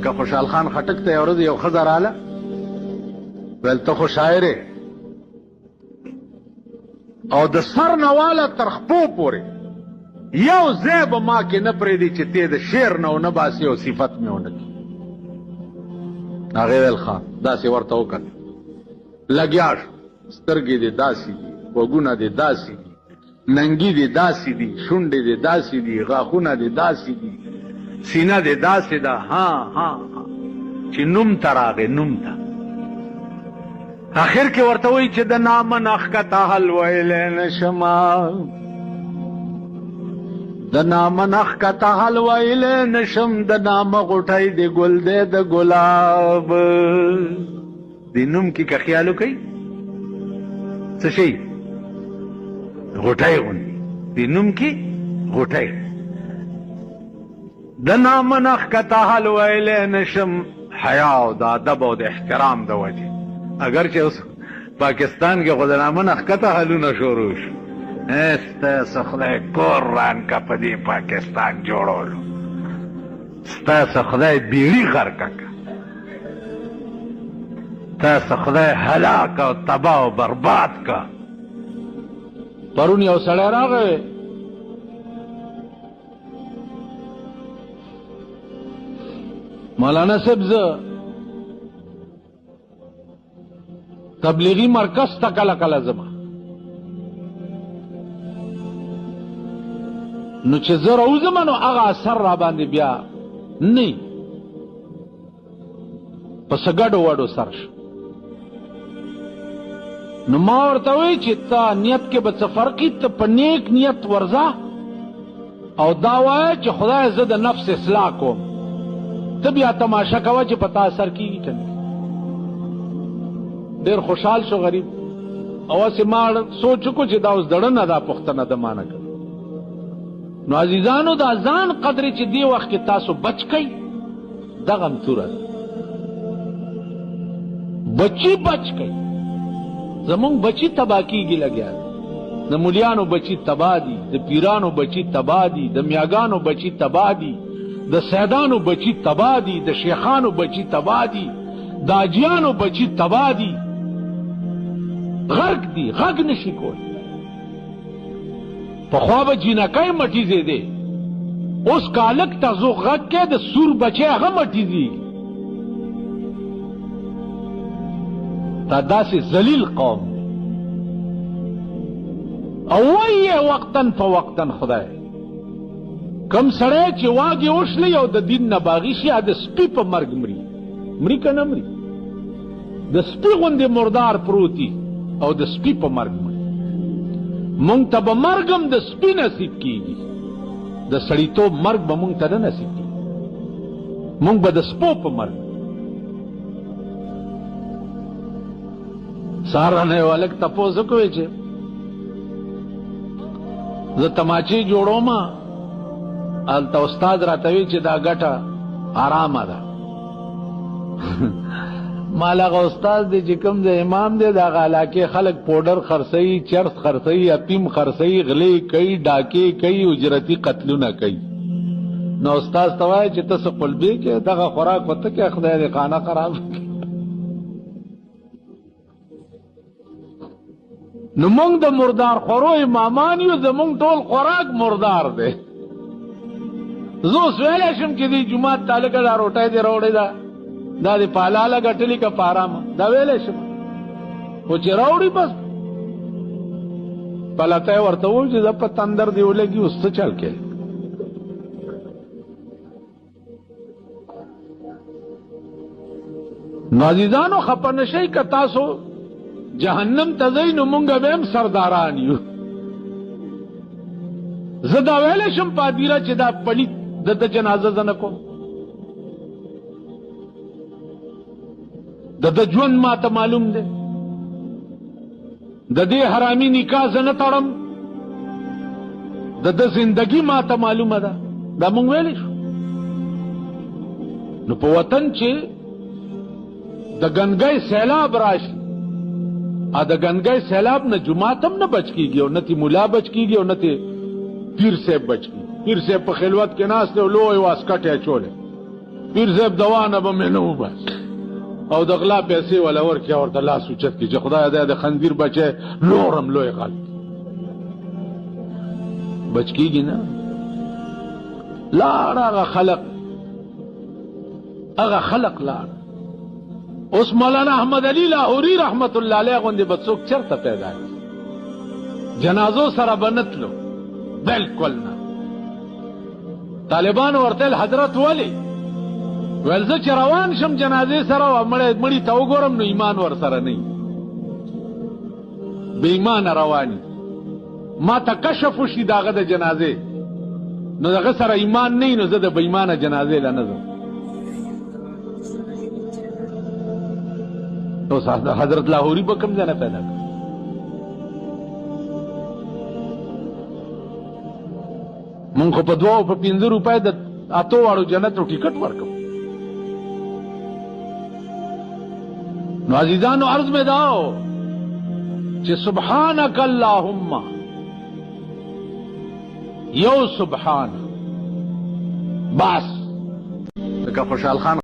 لکه خوشحال خان خټک ته یو ورځ یو ښځه راله ویل ته خو شاعر او د سر نه واله تر خپو پورې یو ځای به ما کې نه پرېږدي چې ته د شعر نه ونه باسي او صفت مې ونه کړي. هغې ویل ښه داسې ورته وکتل لګیا شو سترګې دې داسې دي غوږونه دې داسې دي ننګي دې داسې دي شونډې دې داسې دي غاښونه دې داسې دي سینه دې داسې ده ها ها چې نوم ته راغې نوم ته آخر کې ورته وایي چې د نامه نه ښکته حل ویلی نشمه د نامه نه ښکته حل ویلی نشم د نامه غوټی د ګل دی د ګلاب دې نوم کې که خیال وکئ څه شي غوټی غوندې دې نوم کې غوټی د نامه نه ښکته حل ویلی نشم حیا او د ادب او د احترام د وجې اگر چې اوس پاکستان کې خو د نامه نه ښکته حلونه شروع شو ستاسو خدای کور ران که په دې پاکستان جوړولو ستاسو خدای بیړي غرقه که ستاسو خدای هلاک او تباه او برباد که. پرون یو سړی راغی مولانا صاحب زه تبلیغی مرکز ته کله کله ځم نو چې زه راوځم نو هغه اثر را باندې بیا نه په څه ګډو وډو سر شو نو ما ورته وایي چې تا نیت کې به څه فرقي ته په نیک نیت ورځه او دا وایه چې خدای زه د نفس اصلاح کوم ته بیا تماشه کوه چې په تا اثر کېږي که نه ډېر خوشحال شو غریب او هسې ما سوچ وکړو چې دا اوس دړه نه دا پوښتنه د ما نه کوي. نو عزیزانو دا ځان قدرې چې دې وخت کې تاسو بچ کئ دغه هم توره ده بچي بچ کئ زمونږ بچي تباه کېږي لګیا دي د مولیانو بچي تباه دي د پیرانو بچي تباه دي د میاګانو بچي تباه دي د سیدانو بچي تباه دي د شیخانو بچي تباه دي د اجیانو بچي تباه دي غرق دي غږ نشي کولی پخوا به جینکۍ مټیزېدې اوس کالک ته زو غږ کې د سور بچی هغه مټیزېږي دا داسې ذلیل قوم او وایې وقتن په وقتن خدای کم سړی چې واګې وشلی او د دین نه باغي شي د سپي په مرګ مري مري که نه مري د سپي غوندې مردار پروتي او د سپي په مرګ مري مونږ ته به مرګ هم د سپي نصیب کېږي د سړیتوب مرګ به مونږ ته نه نصیب کېږي مونږ به د سپو په مرګ سهار نه یو هلک تپوس وکړی چې زه تماچې جوړوم هلته استاد راته وی چې دا ګټه حرامه ده مال هغه استاد دی چې کوم د امام دی د هغه علاقې خلک پوډر خرڅوي چرس خرڅوي افیم خرڅوي غلې کوي ډاکې کوي اجرتي قتلونه کوي نو استاد ته وایي چې ته څه قلبې کې دغه خوراک ورته کې خدای دې خانه خراب کړي نو مونږ د مردار خورو امامان یو زمونږ ټول خوراک مردار دی زه اوس ویلی شم چې دې جومات ته هلکه دا روټۍ دې راوړې ده دا دې په حلاله ګټلي که په حرامه دا ویلی شم خو چې راوړي بس پلته یې ورته وویل چې زه په تندر دې ولګي اوس څه چل کې نو عزیزانو خفه نشئ که تاسو جهنم ته ځئ نو مونږ به هم سرداران یو زه دا ویلی شم په هدیره چې دا پلیت د جنازه زه نه کوم د ژوند ما ته معلوم دی د دې حرامي نکاح زه نه تړم د زندگی ما ته معلومه ده دا مونږ ویلی شو نو په وطن چې د ګنګۍ سیلاب راشي د ګنګۍ سیلاب نه جماعت هم نه بچ کیږي او نه تی ملا بچ کیږي او نه تی پیر صاحب بچ کیږي پیر صاحب په خلوت کې ناست دی او لوی واسکټ یې اچولی پیر صاحب دوا نه به مې نه وباسي او د غلا پیسې ولا ورکړي او ورته لاس اوچت کړي چې خدای دې د خنزیر بچی نورم لوی غل بچ کېږي نه. لاړ هغه خلق لاړ. اوس مولانا احمد علی لاهوري رحمت الله علیه غوندې به څوک چرته پیدا کړي جنازو سره به نتلو بالکل نه. طالبان ورته حضرت ولی ویل زه چې روان شم جنازې سره مړی ته وګورم نو ایمان ور سره نه بې ایمانه رواني ما ته کشف وشي د هغه د جنازې نو دغه سره ایمان نه نو زه د بې ایمانه جنازې له نه ځم. اوس حضرت لاهوري به کوم ځای نه پیدا کړ. مونږ خو په 2 او په 5 روپۍ د 8 واړو جنتو ټیکټ ورکو. نو عزیزانو عرض میں داو چې سبحانک اللهم یو سبحان بس لکه خوشحال خان